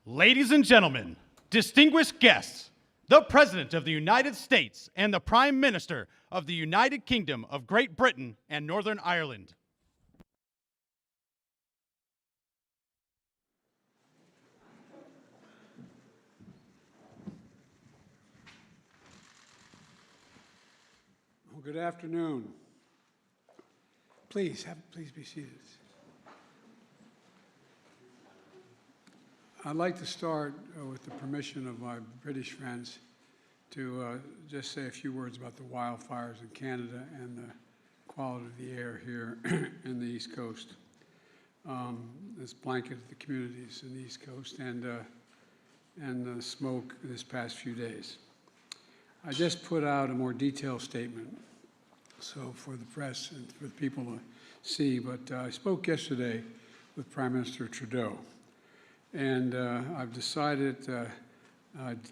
Ladies and gentlemen, distinguished guests, the President of the United States and the Prime Minister of the United Kingdom of Great Britain and Northern Ireland. Well, good afternoon. Please be seated. I'd like to start with the permission of my British friends to just say a few words about the wildfires in Canada and the quality of the air here in the East Coast. This blanketed the communities in the East Coast and the smoke this past few days. I just put out a more detailed statement, so for the press and for the people to see, but I spoke yesterday with Prime Minister Trudeau. And I've decided,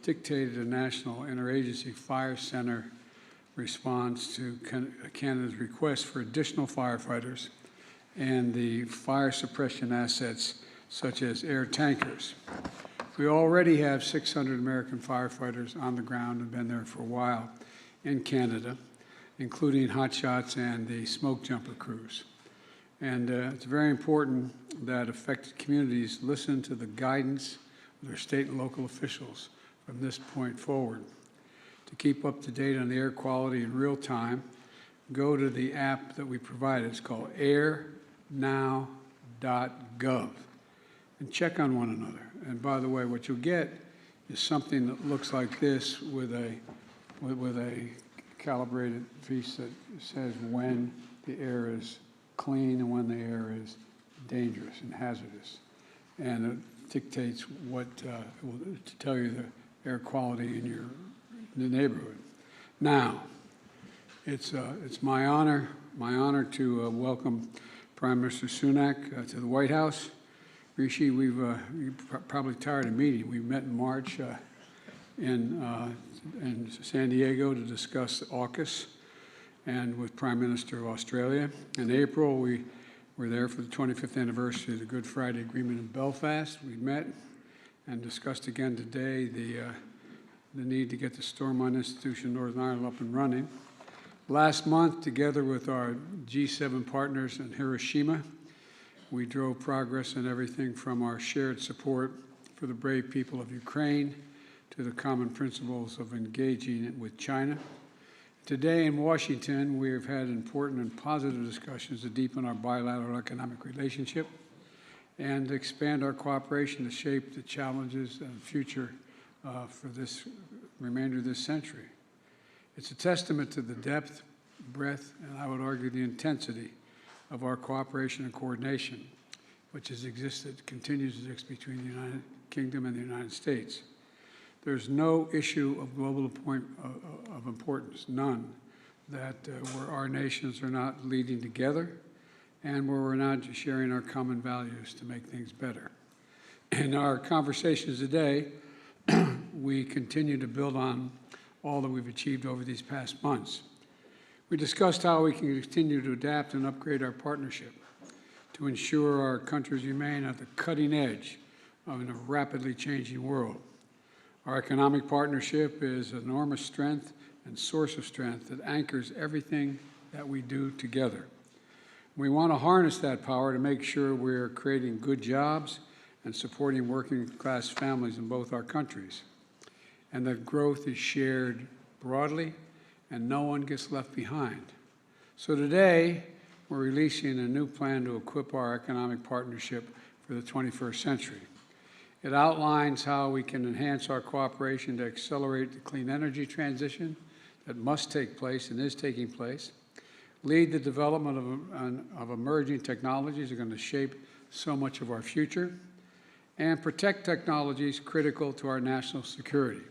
dictated a national interagency fire center response to Canada's request for additional firefighters and the fire suppression assets such as air tankers. We already have 600 American firefighters on the ground and been there for a while in Canada, including hotshots and the smoke jumper crews. And it's very important that affected communities listen to the guidance of their state and local officials from this point forward. To keep up to date on the air quality in real time, go to the app that we provided. It's called airnow.gov, and check on one another. And by the way, what you'll get is something that looks like this with a calibrated piece that says when the air is clean and when the air is dangerous and hazardous. And it dictates what, to tell you the air quality in the neighborhood. Now, it's my honor to welcome Prime Minister Sunak to the White House. Rishi, you're probably tired of meeting. We met in March in San Diego to discuss AUKUS and with Prime Minister of Australia. In April, we were there for the 25th anniversary of the Good Friday Agreement in Belfast. We met and discussed again today the need to get the Stormont Institution in Northern Ireland up and running. Last month, together with our G7 partners in Hiroshima, we drove progress in everything from our shared support for the brave people of Ukraine to the common principles of engaging with China. Today in Washington, we have had important and positive discussions to deepen our bilateral economic relationship and expand our cooperation to shape the challenges and future for this remainder of this century. It's a testament to the depth, breadth, and I would argue the intensity of our cooperation and coordination, which continues to exist between the United Kingdom and the United States. There's no issue of global of importance, none, that where our nations are not leading together and where we're not sharing our common values to make things better. In our conversations today, we continue to build on all that we've achieved over these past months. We discussed how we can continue to adapt and upgrade our partnership to ensure our countries remain at the cutting edge of a rapidly changing world. Our economic partnership is an enormous strength and source of strength that anchors everything that we do together. We want to harness that power to make sure we're creating good jobs and supporting working-class families in both our countries, and that growth is shared broadly and no one gets left behind. So today, we're releasing a new plan to equip our economic partnership for the 21st century. It outlines how we can enhance our cooperation to accelerate the clean energy transition that must take place and is taking place, lead the development of emerging technologies that are going to shape so much of our future, and protect technologies critical to our national security.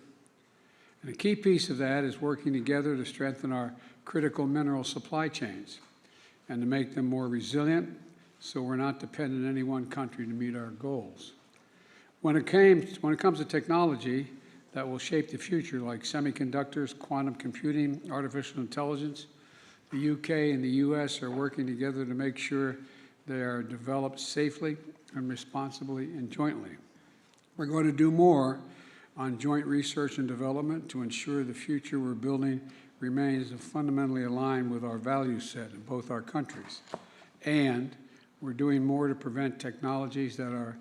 And a key piece of that is working together to strengthen our critical mineral supply chains and to make them more resilient so we're not dependent on any one country to meet our goals. When it comes to technology that will shape the future, like semiconductors, quantum computing, artificial intelligence, the UK and the US are working together to make sure they are developed safely and responsibly and jointly. We're going to do more on joint research and development to ensure the future we're building remains fundamentally aligned with our value set in both our countries. And we're doing more to prevent technologies that are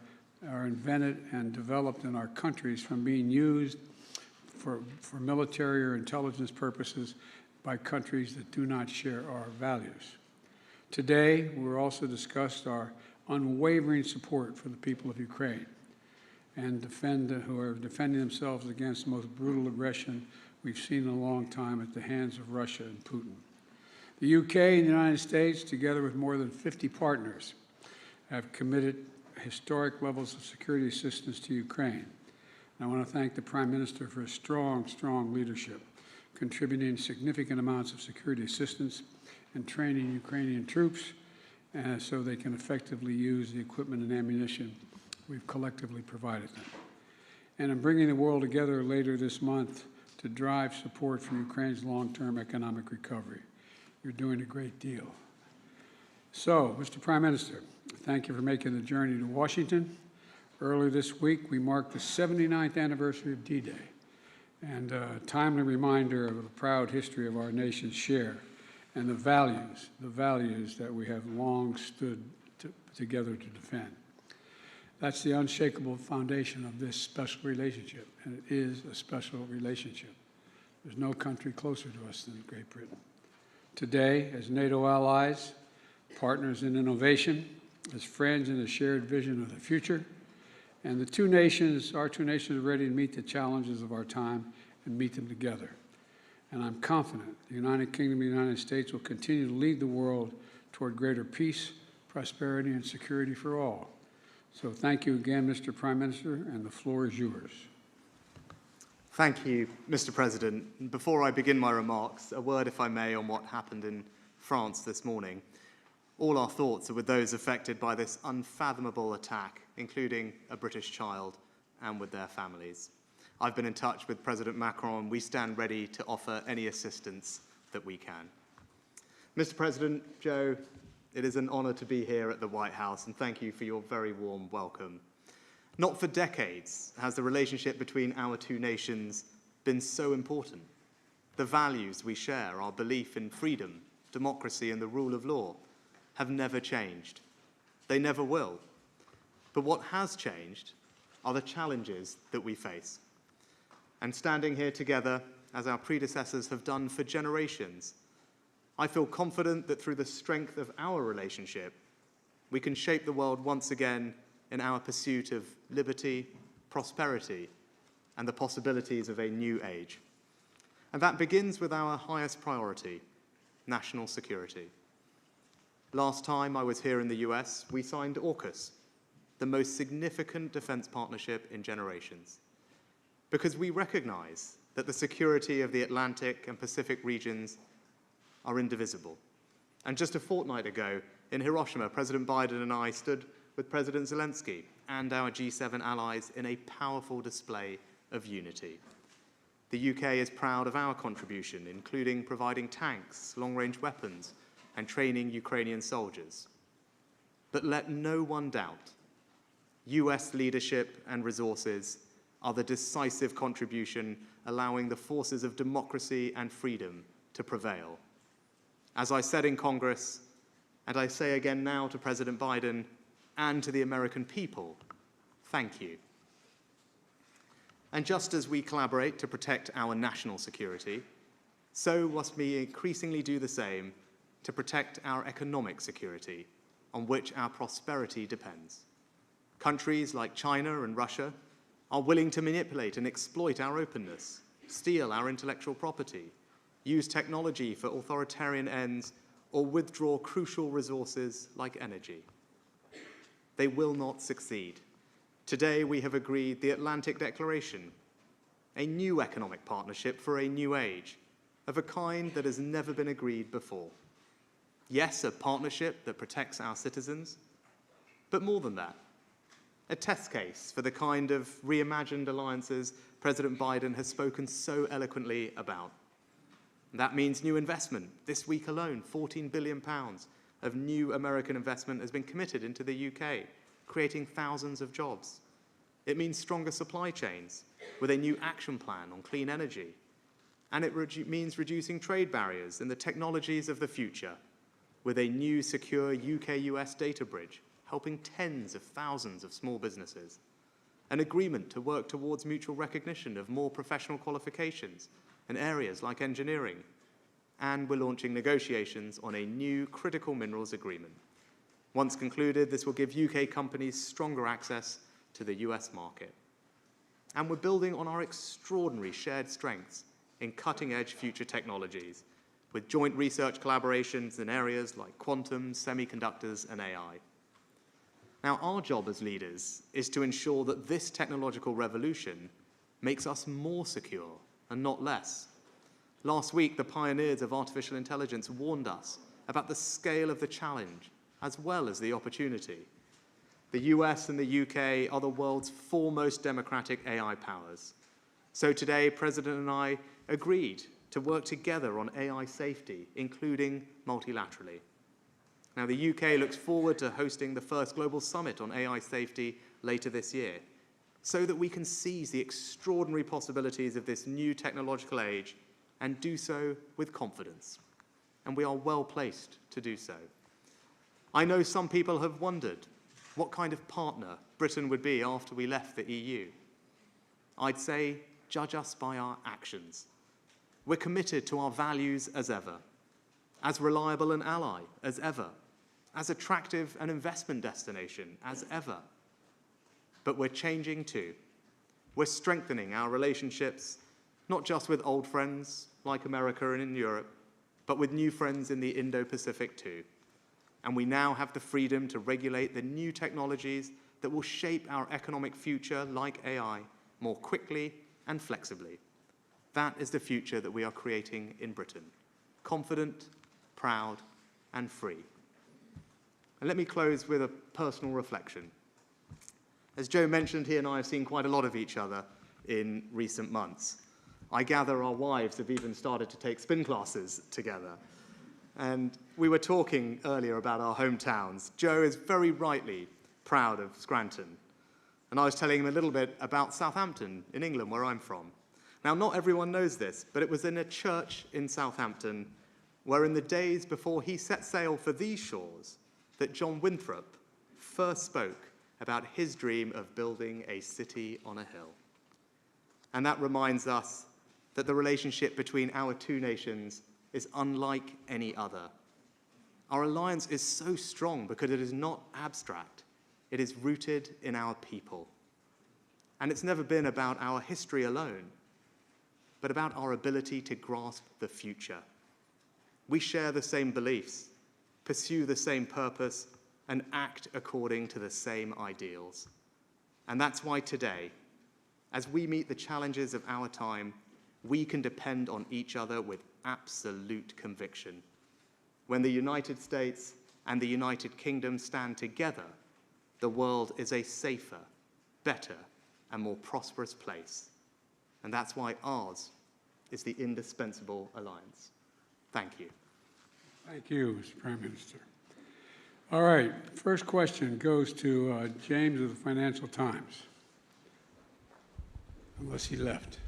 invented and developed in our countries from being used for military or intelligence purposes by countries that do not share our values. Today, we'll also discuss our unwavering support for the people of Ukraine and who are defending themselves against the most brutal aggression we've seen in a long time at the hands of Russia and Putin. The UK and the United States, together with more than 50 partners, have committed historic levels of security assistance to Ukraine. And I want to thank the Prime Minister for his strong leadership, contributing significant amounts of security assistance and training Ukrainian troops so they can effectively use the equipment and ammunition we've collectively provided them. And I'm bringing the world together later this month to drive support for Ukraine's long-term economic recovery. You're doing a great deal. So, Mr. Prime Minister, thank you for making the journey to Washington. Earlier this week, we marked the 79th anniversary of D-Day, and a timely reminder of the proud history of our nation's share and the values that we have long stood together to defend. That's the unshakable foundation of this special relationship, and it is a special relationship. There's no country closer to us than Great Britain. Today, as NATO allies, partners in innovation, as friends in a shared vision of the future, and our two nations are ready to meet the challenges of our time and meet them together. And I'm confident the United Kingdom and the United States will continue to lead the world toward greater peace, prosperity, and security for all. So thank you again, Mr. Prime Minister, and the floor is yours. Thank you, Mr. President. Before I begin my remarks, a word, if I may, on what happened in France this morning. All our thoughts are with those affected by this unfathomable attack, including a British child, and with their families. I've been in touch with President Macron, and we stand ready to offer any assistance that we can. Mr. President, Joe, it is an honor to be here at the White House, and thank you for your very warm welcome. Not for decades has the relationship between our two nations been so important. The values we share, our belief in freedom, democracy, and the rule of law, have never changed. They never will. But what has changed are the challenges that we face. And standing here together, as our predecessors have done for generations, I feel confident that through the strength of our relationship, we can shape the world once again in our pursuit of liberty, prosperity, and the possibilities of a new age. And that begins with our highest priority, national security. Last time I was here in the US, we signed AUKUS, the most significant defense partnership in generations, because we recognize that the security of the Atlantic and Pacific regions are indivisible. And just a fortnight ago, in Hiroshima, President Biden and I stood with President Zelensky and our G7 allies in a powerful display of unity. The UK is proud of our contribution, including providing tanks, long-range weapons, and training Ukrainian soldiers. But let no one doubt, US leadership and resources are the decisive contribution allowing the forces of democracy and freedom to prevail. As I said in Congress, and I say again now to President Biden and to the American people, thank you. And just as we collaborate to protect our national security, so must we increasingly do the same to protect our economic security, on which our prosperity depends. Countries like China and Russia are willing to manipulate and exploit our openness, steal our intellectual property, use technology for authoritarian ends, or withdraw crucial resources like energy. They will not succeed. Today we have agreed the Atlantic Declaration, a new economic partnership for a new age, of a kind that has never been agreed before. Yes, a partnership that protects our citizens, but more than that, a test case for the kind of reimagined alliances President Biden has spoken so eloquently about. That means new investment. This week alone, £14 billion of new American investment has been committed into the UK, creating thousands of jobs. It means stronger supply chains with a new action plan on clean energy. And it means reducing trade barriers in the technologies of the future with a new secure UK-US data bridge, helping tens of thousands of small businesses. An agreement to work towards mutual recognition of more professional qualifications in areas like engineering. And we're launching negotiations on a new critical minerals agreement. Once concluded, this will give UK companies stronger access to the US market. And we're building on our extraordinary shared strengths in cutting-edge future technologies, with joint research collaborations in areas like quantum, semiconductors, and AI. Now, our job as leaders is to ensure that this technological revolution makes us more secure and not less. Last week, the pioneers of artificial intelligence warned us about the scale of the challenge as well as the opportunity. The US and the UK are the world's foremost democratic AI powers. So today, President and I agreed to work together on AI safety, including multilaterally. Now, the UK looks forward to hosting the first global summit on AI safety later this year, so that we can seize the extraordinary possibilities of this new technological age and do so with confidence. And we are well placed to do so. I know some people have wondered what kind of partner Britain would be after we left the EU. I'd say, judge us by our actions. We're committed to our values as ever, as reliable an ally as ever, as attractive an investment destination as ever. But we're changing too. We're strengthening our relationships, not just with old friends like America and in Europe, but with new friends in the Indo-Pacific too. And we now have the freedom to regulate the new technologies that will shape our economic future, like AI, more quickly and flexibly. That is the future that we are creating in Britain, confident, proud, and free. And let me close with a personal reflection. As Joe mentioned, he and I have seen quite a lot of each other in recent months. I gather our wives have even started to take spin classes together. And we were talking earlier about our hometowns. Joe is very rightly proud of Scranton. And I was telling him a little bit about Southampton in England, where I'm from. Now, not everyone knows this, but it was in a church in Southampton where in the days before he set sail for these shores that John Winthrop first spoke about his dream of building a city on a hill. And that reminds us that the relationship between our two nations is unlike any other. Our alliance is so strong because it is not abstract. It is rooted in our people. And it's never been about our history alone, but about our ability to grasp the future. We share the same beliefs, pursue the same purpose, and act according to the same ideals. And that's why today, as we meet the challenges of our time, we can depend on each other with absolute conviction. When the United States and the United Kingdom stand together, the world is a safer, better, and more prosperous place. And that's why ours is the indispensable alliance. Thank you. Thank you, Mr. Prime Minister. All right, first question goes to James of the Financial Times, unless he left.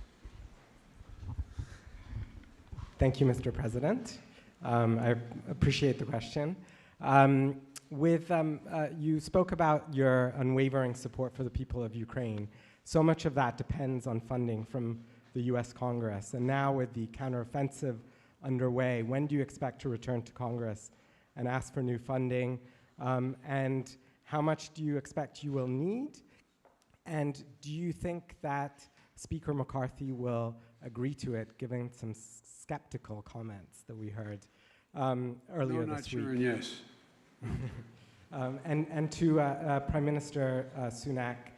Thank you, Mr. President. I appreciate the question. You spoke about your unwavering support for the people of Ukraine. So much of that depends on funding from the US Congress. And now with the counteroffensive underway, when do you expect to return to Congress and ask for new funding? And how much do you expect you will need? And do you think that Speaker McCarthy will agree to it, given some skeptical comments that we heard earlier No, not this sure, week? and yes. And to Prime Minister Sunak,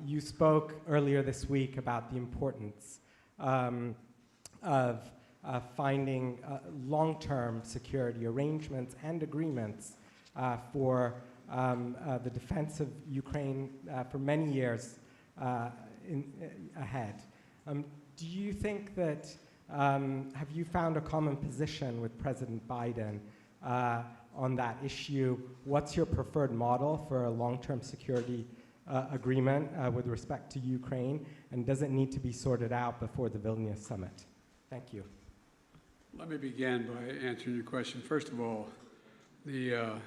you spoke earlier this week about the importance of finding long-term security arrangements and agreements for the defense of Ukraine for many years ahead. Do you think that, have you found a common position with President Biden on that issue? What's your preferred model for a long-term security agreement with respect to Ukraine, and does it need to be sorted out before the Vilnius summit? Thank you. Let me begin by answering your question. First of all, the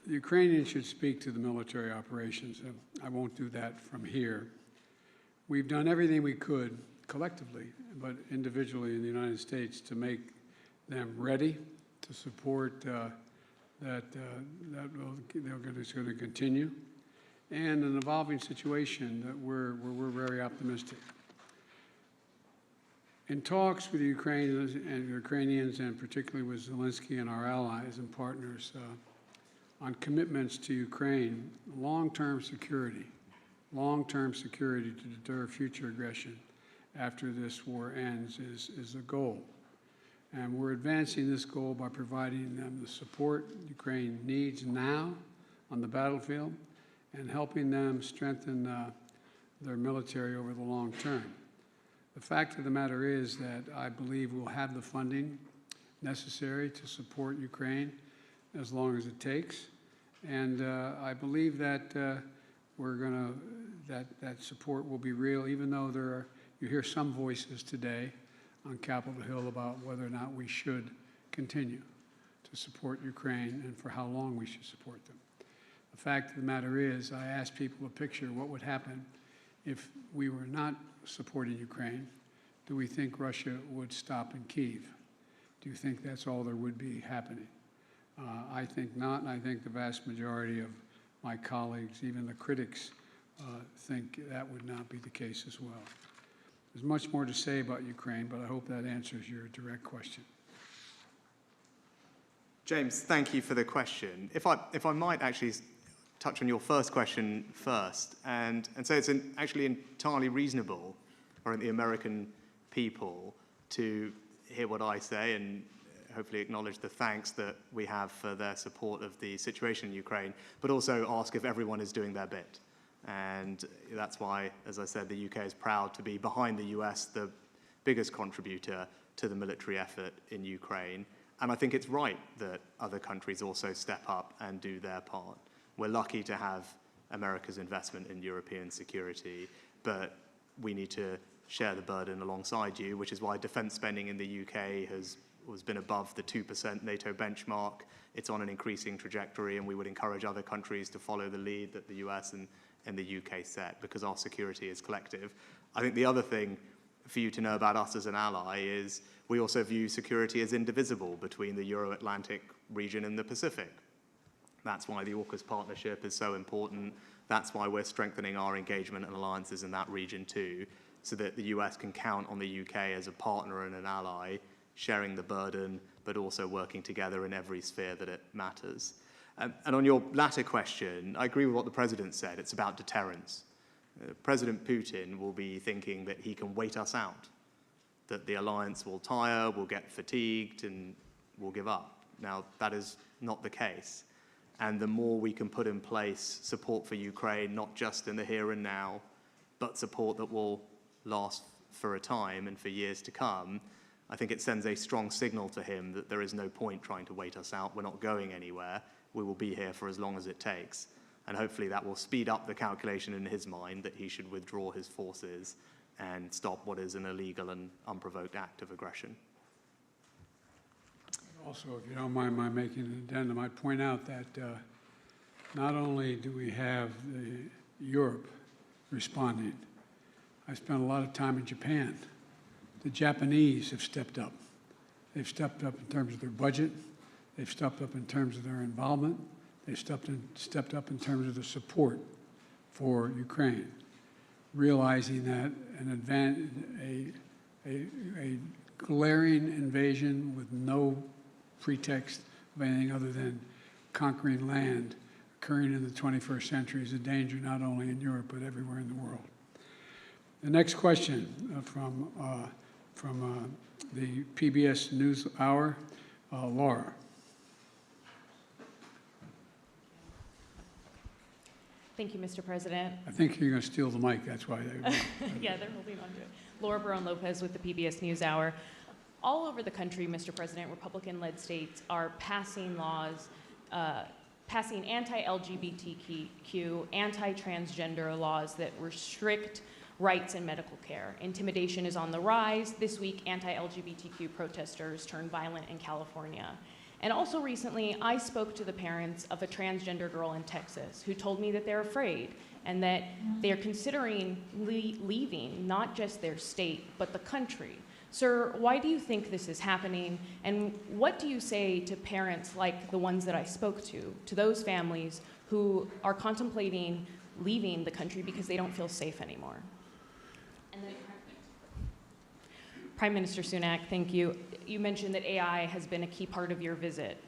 Ukrainians should speak to the military operations. I won't do that from here. We've done everything we could collectively, but individually in the United States, to make them ready to support that is going to continue, and an evolving situation that we're very optimistic. In talks with the Ukrainians and particularly with Zelensky and our allies and partners on commitments to Ukraine, long-term security to deter future aggression after this war ends is a goal. And we're advancing this goal by providing them the support Ukraine needs now on the battlefield and helping them strengthen their military over the long term. The fact of the matter is that I believe we'll have the funding necessary to support Ukraine as long as it takes. And I believe that that support will be real, even though you hear some voices today on Capitol Hill about whether or not we should continue to support Ukraine and for how long we should support them. The fact of the matter is, I asked people to picture what would happen if we were not supporting Ukraine. Do we think Russia would stop in Kyiv? Do you think that's all there would be happening? I think not, and I think the vast majority of my colleagues, even the critics, think that would not be the case as well. There's much more to say about Ukraine, but I hope that answers your direct question. James, thank you for the question. If I might actually touch on your first question first, and say it's actually entirely reasonable for the American people to hear what I say and hopefully acknowledge the thanks that we have for their support of the situation in Ukraine, but also ask if everyone is doing their bit. And that's why, as I said, the UK is proud to be behind the US, the biggest contributor to the military effort in Ukraine. And I think it's right that other countries also step up and do their part. We're lucky to have America's investment in European security, but we need to share the burden alongside you, which is why defense spending in the UK has been above the 2% NATO benchmark. It's on an increasing trajectory, and we would encourage other countries to follow the lead that the US and the UK set, because our security is collective. I think the other thing for you to know about us as an ally is we also view security as indivisible between the Euro-Atlantic region and the Pacific. That's why the AUKUS partnership is so important. That's why we're strengthening our engagement and alliances in that region too, so that the US can count on the UK as a partner and an ally, sharing the burden, but also working together in every sphere that it matters. And on your latter question, I agree with what the President said. It's about deterrence. President Putin will be thinking that he can wait us out, that the alliance will tire, will get fatigued, and will give up. Now, that is not the case. And the more we can put in place support for Ukraine, not just in the here and now, but support that will last for a time and for years to come, I think it sends a strong signal to him that there is no point trying to wait us out. We're not going anywhere. We will be here for as long as it takes. And hopefully that will speed up the calculation in his mind that he should withdraw his forces and stop what is an illegal and unprovoked act of aggression. Also, if you don't mind my making an addendum, I'd point out that not only do we have Europe responding, I spent a lot of time in Japan. The Japanese have stepped up. They've stepped up in terms of their budget. They've stepped up in terms of their involvement. They've stepped up in terms of the support for Ukraine, realizing that a glaring invasion with no pretext of anything other than conquering land occurring in the 21st century is a danger not only in Europe but everywhere in the world. The next question from the PBS NewsHour, Laura. Thank you, Mr. President. I think you're going to steal the mic, that's why. Yeah, they're holding on to it. Laura Barone-Lopez with the PBS NewsHour. All over the country, Mr. President, Republican-led states are passing laws passing anti-LGBTQ, anti-transgender laws that restrict rights in medical care. Intimidation is on the rise. This week, anti-LGBTQ protesters turned violent in California. And also recently, I spoke to the parents of a transgender girl in Texas who told me that they're afraid and that they're considering leaving not just their state, but the country. Sir, why do you think this is happening? And what do you say to parents like the ones that I spoke to those families who are contemplating leaving the country because they don't feel safe anymore? And then Prime Minister Sunak, thank you. You mentioned that AI has been a key part of your visit.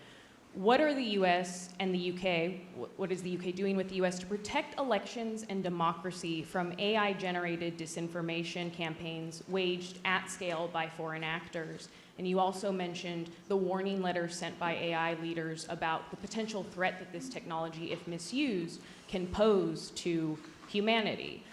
What are the US and the UK, what is the UK doing with the US to protect elections and democracy from AI-generated disinformation campaigns waged at scale by foreign actors? And you also mentioned the warning letters sent by AI leaders about the potential threat that this technology, if misused, can pose to humanity.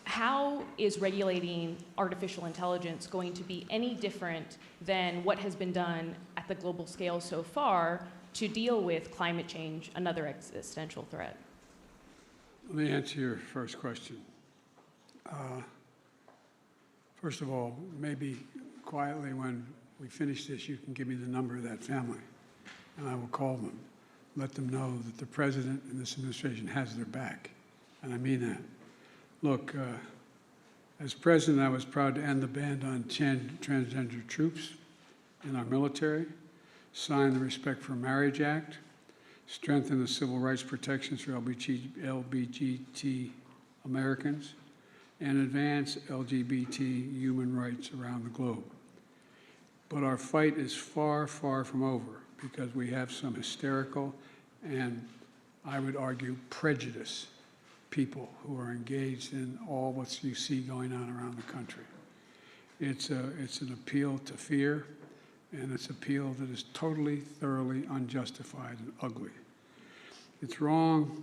How is regulating artificial intelligence going to be any different than what has been done at the global scale so far to deal with climate change, another existential threat? Let me answer your first question. First of all, maybe quietly when we finish this, you can give me the number of that family, and I will call them, let them know that the president and this administration has their back, and I mean that. Look, as president, I was proud to end the ban on transgender troops in our military, sign the Respect for Marriage Act, strengthen the civil rights protections for LGBT Americans, and advance LGBT human rights around the globe. But our fight is far, far from over because we have some hysterical and, I would argue, prejudiced people who are engaged in all what you see going on around the country. It's an appeal to fear, and it's an appeal that is totally, thoroughly unjustified and ugly. It's wrong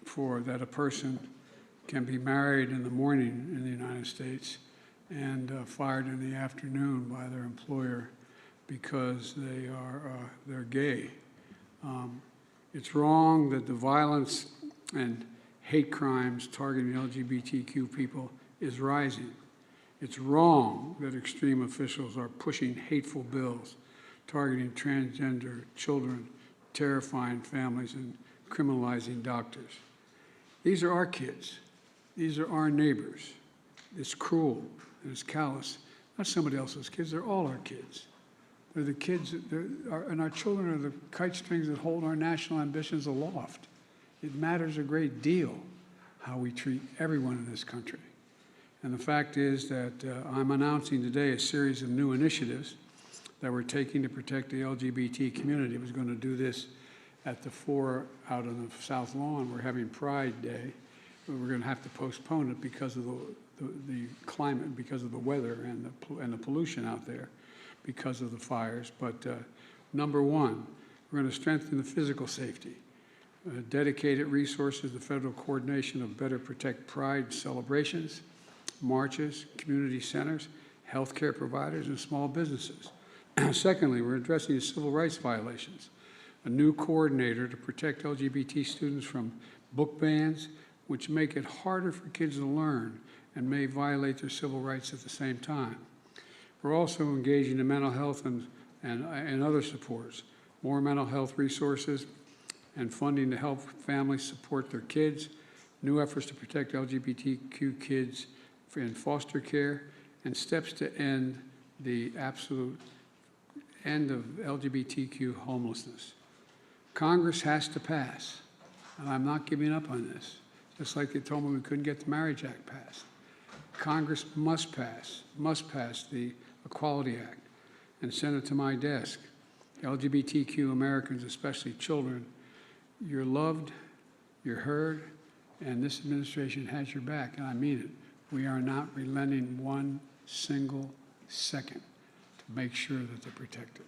for that a person can be married in the morning in the United States and fired in the afternoon by their employer because they're gay. It's wrong that the violence and hate crimes targeting LGBTQ people is rising. It's wrong that extreme officials are pushing hateful bills targeting transgender children, terrifying families, and criminalizing doctors. These are our kids. These are our neighbors. It's cruel and it's callous. Not somebody else's kids, they're all our kids. They're the kids, and our children are the kite strings that hold our national ambitions aloft. It matters a great deal how we treat everyone in this country. And the fact is that I'm announcing today a series of new initiatives that we're taking to protect the LGBT community. I was going to do this at the 4 out on the South Lawn. We're having Pride Day. But we're going to have to postpone it because of the climate, because of the weather and the pollution out there, because of the fires. But number one, we're going to strengthen the physical safety. Dedicated resources, the federal coordination of Better Protect Pride celebrations, marches, community centers, healthcare providers, and small businesses. Secondly, we're addressing civil rights violations. A new coordinator to protect LGBT students from book bans, which make it harder for kids to learn and may violate their civil rights at the same time. We're also engaging in mental health and other supports, more mental health resources, and funding to help families support their kids, new efforts to protect LGBTQ kids in foster care, and steps to end the absolute end of LGBTQ homelessness. Congress has to pass, and I'm not giving up on this, just like they told me we couldn't get the Marriage Act passed. Congress must pass the Equality Act and send it to my desk. LGBTQ Americans, especially children, you're loved, you're heard, and this administration has your back, and I mean it. We are not relenting one single second to make sure that they're protected.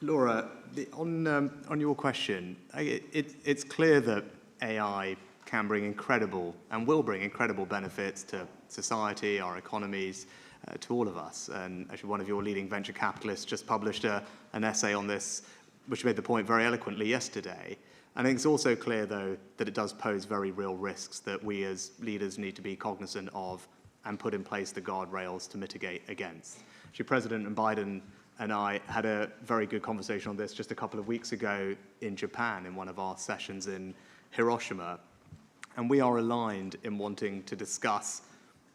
Laura, on your question, it's clear that AI can bring incredible and will bring incredible benefits to society, our economies, to all of us. And actually, one of your leading venture capitalists just published an essay on this, which made the point very eloquently yesterday. I think it's also clear, though, that it does pose very real risks that we as leaders need to be cognizant of and put in place the guardrails to mitigate against. Actually, President Biden and I had a very good conversation on this just a couple of weeks ago in Japan in one of our sessions in Hiroshima. And we are aligned in wanting to discuss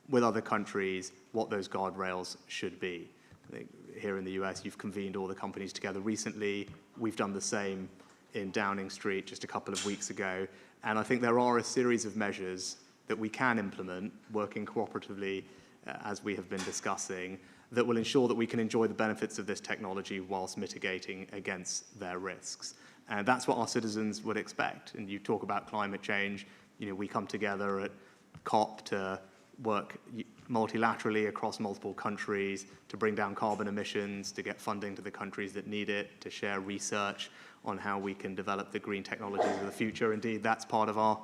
with other countries what those guardrails should be. I think here in the US, you've convened all the companies together recently. We've done the same in Downing Street just a couple of weeks ago. And I think there are a series of measures that we can implement, working cooperatively, as we have been discussing, that will ensure that we can enjoy the benefits of this technology whilst mitigating against their risks. And that's what our citizens would expect. And you talk about climate change, we come together at COP to work multilaterally across multiple countries to bring down carbon emissions, to get funding to the countries that need it, to share research on how we can develop the green technologies of the future. Indeed, that's part of our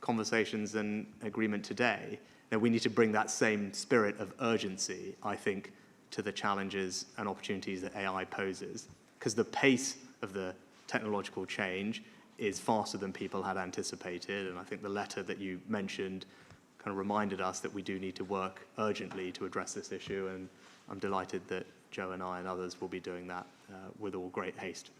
conversations and agreement today. Now, we need to bring that same spirit of urgency, I think, to the challenges and opportunities that AI poses, because the pace of the technological change is faster than people had anticipated. And I think the letter that you mentioned kind of reminded us that we do need to work urgently to address this issue. And I'm delighted that Joe and I and others will be doing that with all great haste.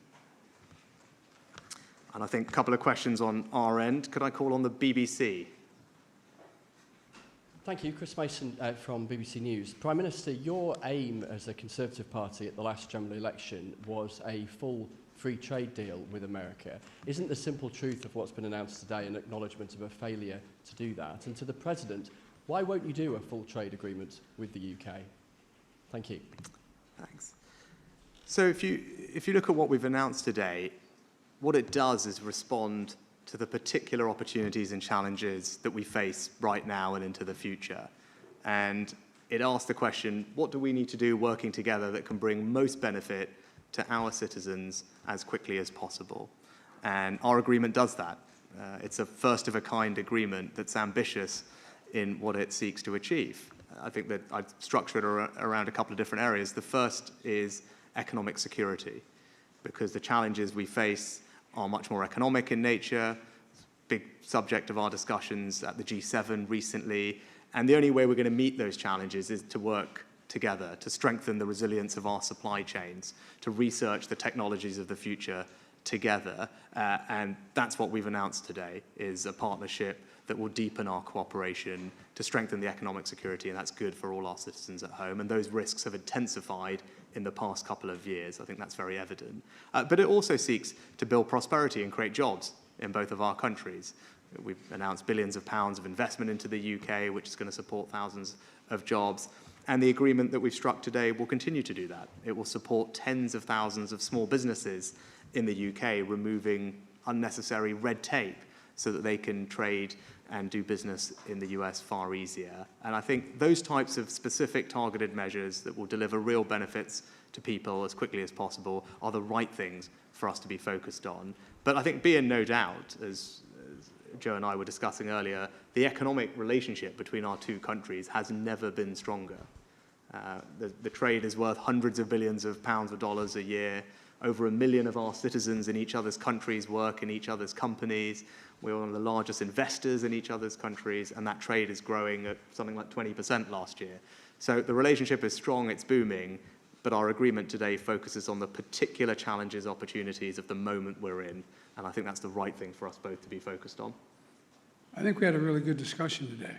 And I think a couple of questions on our end. Could I call on the BBC? Thank you. Chris Mason from BBC News. Prime Minister, your aim as a Conservative Party at the last general election was a full free trade deal with America. Isn't the simple truth of what's been announced today an acknowledgement of a failure to do that? And to the President, why won't you do a full trade agreement with the UK? Thank you. Thanks. So if you look at what we've announced today, what it does is respond to the particular opportunities and challenges that we face right now and into the future. And it asks the question, what do we need to do working together that can bring most benefit to our citizens as quickly as possible? And our agreement does that. It's a first-of-a-kind agreement that's ambitious in what it seeks to achieve. I think that I've structured it around a couple of different areas. The first is economic security, because the challenges we face are much more economic in nature. It's a big subject of our discussions at the G7 recently. And the only way we're going to meet those challenges is to work together, to strengthen the resilience of our supply chains, to research the technologies of the future together. And that's what we've announced today, is a partnership that will deepen our cooperation to strengthen the economic security, and that's good for all our citizens at home. And those risks have intensified in the past couple of years. I think that's very evident. But it also seeks to build prosperity and create jobs in both of our countries. We've announced billions of pounds of investment into the UK, which is going to support thousands of jobs. And the agreement that we've struck today will continue to do that. It will support tens of thousands of small businesses in the UK, removing unnecessary red tape so that they can trade and do business in the US far easier. And I think those types of specific targeted measures that will deliver real benefits to people as quickly as possible are the right things for us to be focused on. But I think be in no doubt, as Joe and I were discussing earlier, the economic relationship between our two countries has never been stronger. The trade is worth hundreds of billions of pounds or dollars a year. Over 1 million of our citizens in each other's countries work in each other's companies. We're one of the largest investors in each other's countries, and that trade is growing at something like 20% last year. So the relationship is strong, it's booming, but our agreement today focuses on the particular challenges, opportunities of the moment we're in, and I think that's the right thing for us both to be focused on. I think we had a really good discussion today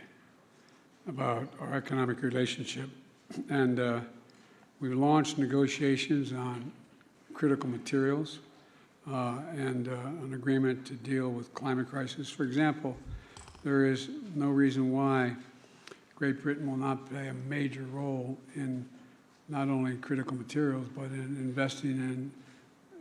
about our economic relationship, and we launched negotiations on critical materials and an agreement to deal with climate crisis. For example, there is no reason why Great Britain will not play a major role in not only critical materials, but in investing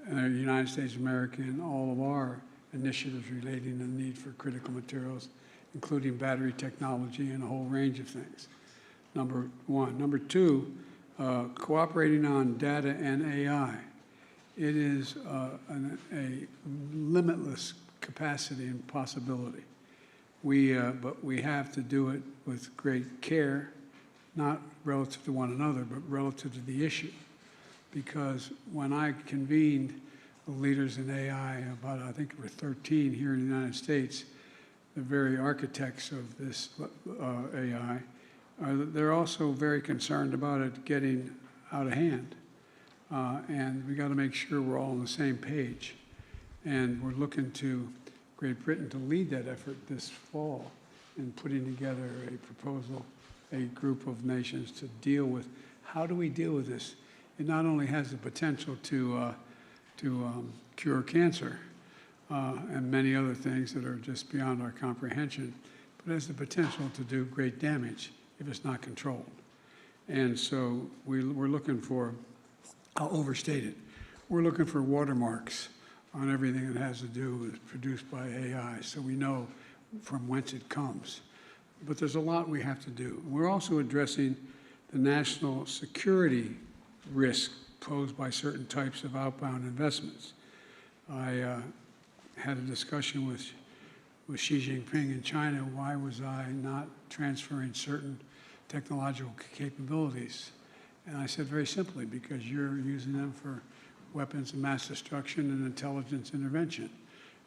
in the United States of America in all of our initiatives relating to the need for critical materials, including battery technology and a whole range of things, number one. Number two, cooperating on data and AI. It is a limitless capacity and possibility. But we have to do it with great care not relative to one another, but relative to the issue. Because when I convened the leaders in AI, about, I think there were 13 here in the United States, the very architects of this AI, they're also very concerned about it getting out of hand. And we got to make sure we're all on the same page. And we're looking to Great Britain to lead that effort this fall in putting together a proposal, a group of nations to deal with, how do we deal with this? It not only has the potential to cure cancer and many other things that are just beyond our comprehension, but has the potential to do great damage if it's not controlled. And so we're looking for, I'll overstate it, we're looking for watermarks on everything that has to do with produced by AI, so we know from whence it comes. But there's a lot we have to do. We're also addressing the national security risk posed by certain types of outbound investments. I had a discussion with Xi Jinping in China. Why was I not transferring certain technological capabilities? And I said very simply, because you're using them for weapons of mass destruction and intelligence intervention.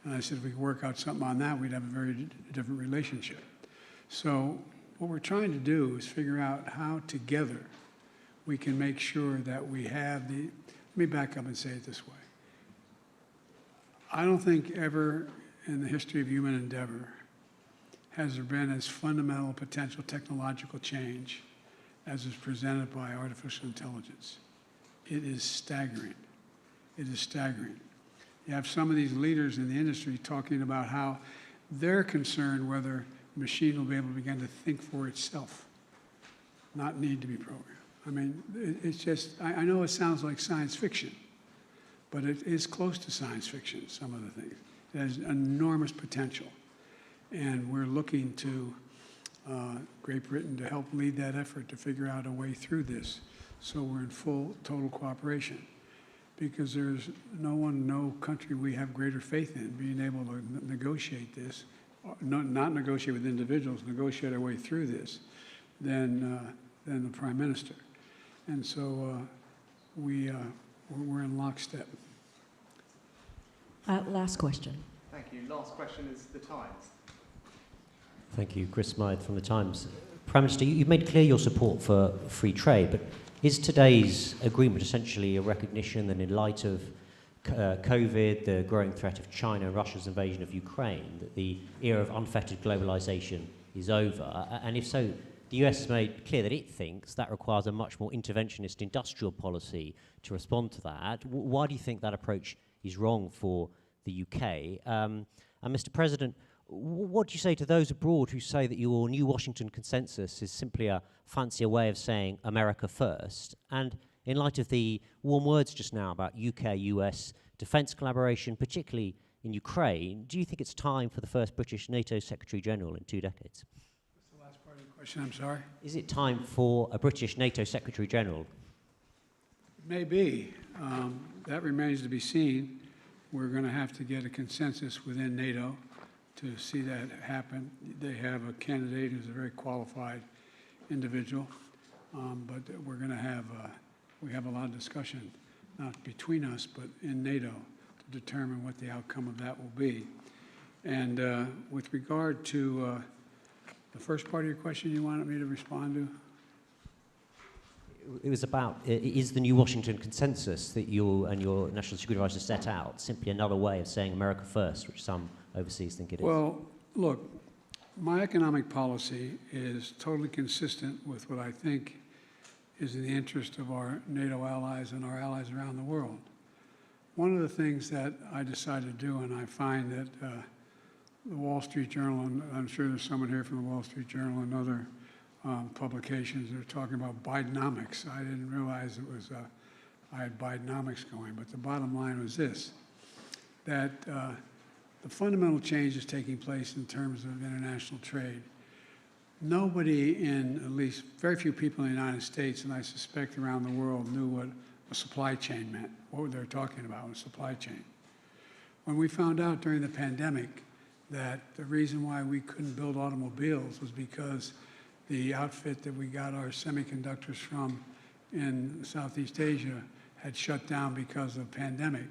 And I said, if we could work out something on that, we'd have a very different relationship. So what we're trying to do is figure out how together we can make sure that we have the, let me back up and say it this way. I don't think ever in the history of human endeavor has there been as fundamental potential technological change as is presented by artificial intelligence. It is staggering. It is staggering. You have some of these leaders in the industry talking about how they're concerned whether a machine will be able to begin to think for itself, not need to be programmed. I mean, it's just, I know it sounds like science fiction, but it is close to science fiction, some of the things. It has enormous potential. And we're looking to Great Britain to help lead that effort to figure out a way through this so we're in full, total cooperation. Because there's no country we have greater faith in being able to negotiate this, not negotiate with individuals, negotiate our way through this, than the Prime Minister. And so we're in lockstep. Last question. Thank you. Last question is The Times. Thank you. Chris Smythe from The Times. Prime Minister, you've made clear your support for free trade, but is today's agreement essentially a recognition that in light of COVID, the growing threat of China and Russia's invasion of Ukraine, that the era of unfettered globalization is over? And if so, the US has made clear that it thinks that requires a much more interventionist industrial policy to respond to that. Why do you think that approach is wrong for the UK? And Mr. President, what do you say to those abroad who say that your new Washington consensus is simply a fancier way of saying America first? And in light of the warm words just now about UK-US defence collaboration, particularly in Ukraine, do you think it's time for the first British NATO Secretary-General in 2 decades? What's the last part of the question? I'm sorry? Is it time for a British NATO Secretary-General? Maybe. That remains to be seen. We're going to have to get a consensus within NATO to see that happen. They have a candidate who's a very qualified individual, but we're going to have, we have a lot of discussion, not between us, but in NATO to determine what the outcome of that will be. And with regard to the first part of your question you wanted me to respond to? It was about, is the new Washington consensus that you and your National Security Advisor set out simply another way of saying America first, which some overseas think it is? Well, look, my economic policy is totally consistent with what I think is in the interest of our NATO allies and our allies around the world. One of the things that I decided to do, and I find that the Wall Street Journal, and I'm sure there's someone here from the Wall Street Journal and other publications that are talking about Bidenomics. I didn't realize it was, I had Bidenomics going, but the bottom line was this, that the fundamental change is taking place in terms of international trade. Nobody in, at least very few people in the United States, and I suspect around the world, knew what a supply chain meant, what they were talking about, a supply chain. When we found out during the pandemic that the reason why we couldn't build automobiles was because the outfit that we got our semiconductors from in Southeast Asia had shut down because of pandemic.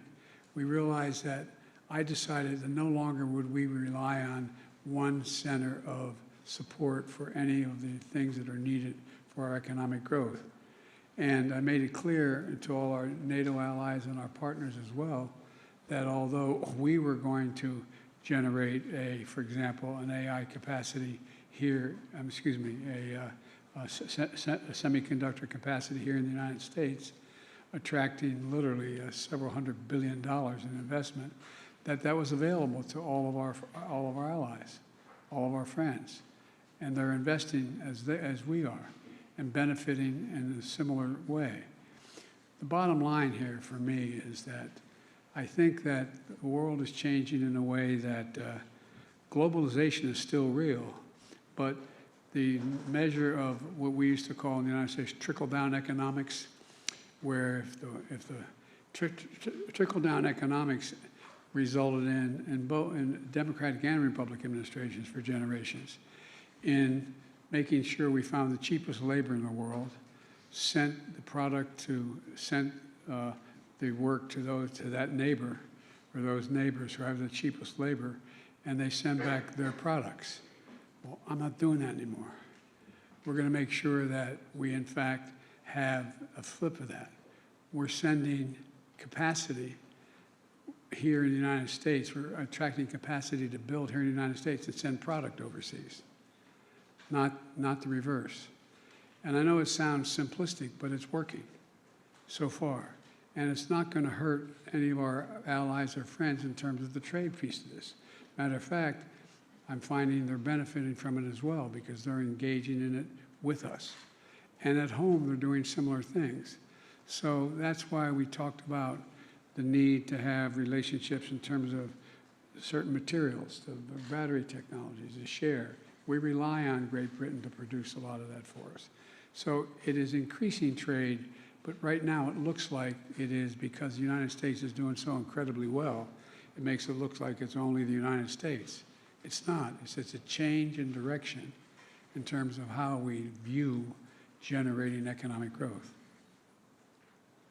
We realized that I decided that no longer would we rely on one center of support for any of the things that are needed for our economic growth. And I made it clear to all our NATO allies and our partners as well that although we were going to generate for example, an AI capacity here, a semiconductor capacity here in the United States, attracting literally several $100 billion in investment, that was available to all of our allies, all of our friends, and they're investing as we are and benefiting in a similar way. The bottom line here for me is that I think that the world is changing in a way that globalization is still real, but the measure of what we used to call in the United States trickle-down economics, where if the trickle-down economics resulted in both Democratic and Republican administrations for generations in making sure we found the cheapest labor in the world, sent the work to that neighbor or those neighbors who have the cheapest labor, and they send back their products. Well, I'm not doing that anymore. We're going to make sure that we, in fact, have a flip of that. We're sending capacity here in the United States. We're attracting capacity to build here in the United States and send product overseas, not the reverse. And I know it sounds simplistic, but it's working so far. And it's not going to hurt any of our allies or friends in terms of the trade piece of this. Matter of fact, I'm finding they're benefiting from it as well because they're engaging in it with us. And at home, they're doing similar things. So that's why we talked about the need to have relationships in terms of certain materials, the battery technologies, the share. We rely on Great Britain to produce a lot of that for us. So it is increasing trade, but right now it looks like it is because the United States is doing so incredibly well. It makes it look like it's only the United States. It's not. It's a change in direction in terms of how we view generating economic growth.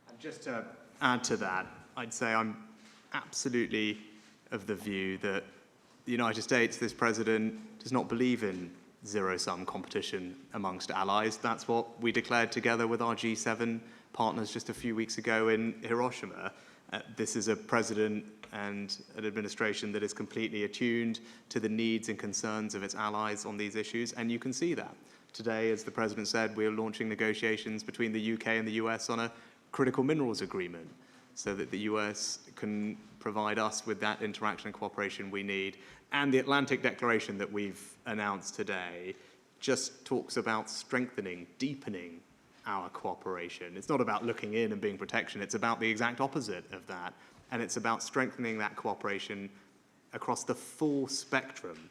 And just to add to that, I'd say I'm absolutely of the view that the United States, this president, does not believe in zero-sum competition amongst allies. That's what we declared together with our G7 partners just a few weeks ago in Hiroshima. This is a president and an administration that is completely attuned to the needs and concerns of its allies on these issues, and you can see that. Today, as the president said, we are launching negotiations between the UK and the US on a critical minerals agreement so that the US can provide us with that interaction and cooperation we need. And the Atlantic Declaration that we've announced today just talks about strengthening, deepening our cooperation. It's not about looking in and being protection, it's about the exact opposite of that. And it's about strengthening that cooperation across the full spectrum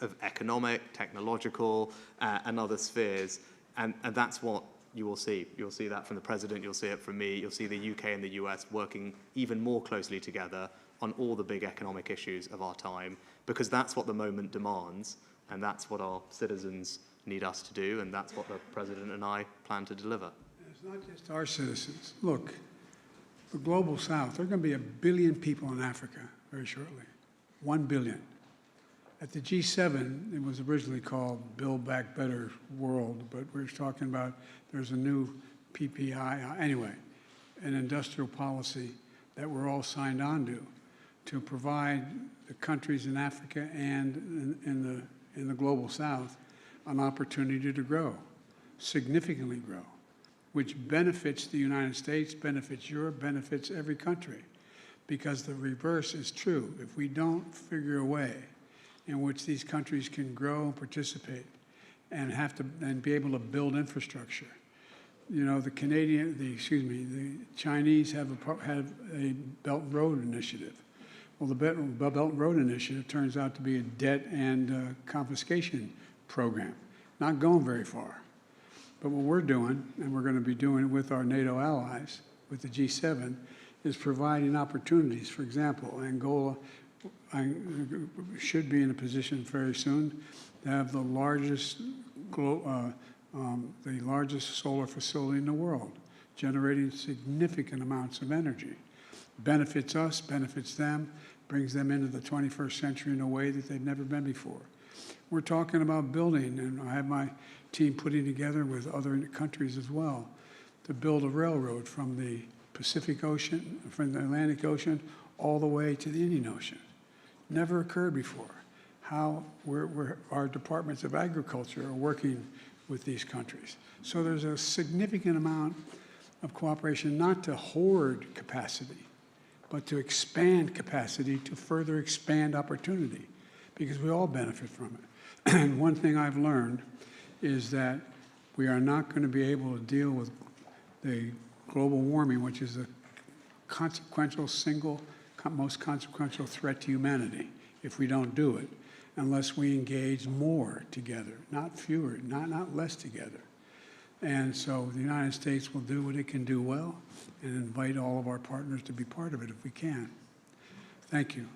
of economic, technological, and other spheres. And that's what you will see. You'll see that from the president, you'll see it from me, you'll see the UK and the US working even more closely together on all the big economic issues of our time, because that's what the moment demands, and that's what our citizens need us to do, and that's what the president and I plan to deliver. It's not just our citizens. Look, the global south, there are going to be 1 billion people in Africa very shortly. 1 billion. At the G7, it was originally called Build Back Better World, but we're talking about there's a new PPI, anyway, an industrial policy that we're all signed on to provide the countries in Africa and in the global south an opportunity to grow, significantly grow, which benefits the United States, benefits Europe, benefits every country, because the reverse is true. If we don't figure a way in which these countries can grow and participate and be able to build infrastructure. You know, the Chinese have a Belt and Road Initiative. Well, the Belt and Road Initiative turns out to be a debt and confiscation program, not going very far. But what we're doing, and we're going to be doing with our NATO allies, with the G7, is providing opportunities. For example, Angola should be in a position very soon to have the largest the largest solar facility in the world, generating significant amounts of energy. Benefits us, benefits them, brings them into the 21st century in a way that they've never been before. We're talking about building, and I have my team putting together with other countries as well, to build a railroad from the Pacific Ocean, from the Atlantic Ocean, all the way to the Indian Ocean. Never occurred before. How our departments of agriculture are working with these countries. So there's a significant amount of cooperation, not to hoard capacity, but to expand capacity, to further expand opportunity, because we all benefit from it. And one thing I've learned is that we are not going to be able to deal with the global warming, which is the most consequential threat to humanity, if we don't do it, unless we engage more together, not fewer, not less together. And so the United States will do what it can do well and invite all of our partners to be part of it if we can. Thank you.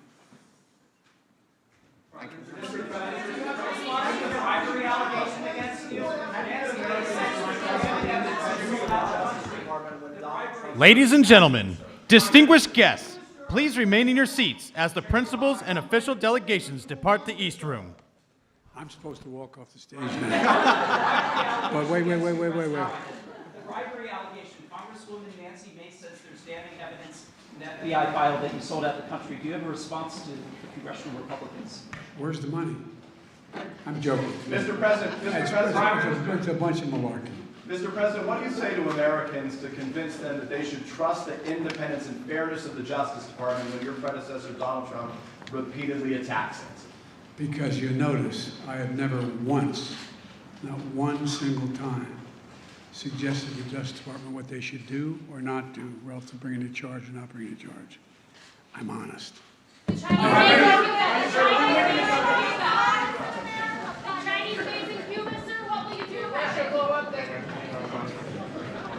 Ladies and gentlemen, distinguished guests, please remain in your seats as the principals and official delegations depart the East Room. I'm supposed to walk off the stage now. But wait. Bribery allegation. Congresswoman Nancy Mace says there's damning evidence in that FBI file that you sold out the country. Do you have a response to the congressional Republicans? Where's the money? I'm joking. Mr. President, It's a bunch of malarkey. Mr. President, what do you say to Americans to convince them that they should trust the independence and fairness of the Justice Department when your predecessor, Donald Trump, repeatedly attacks it? Because you notice, I have never once, not one single time, suggested to the Justice Department what they should do or not do relative to bringing a charge or not bringing a charge. I'm honest.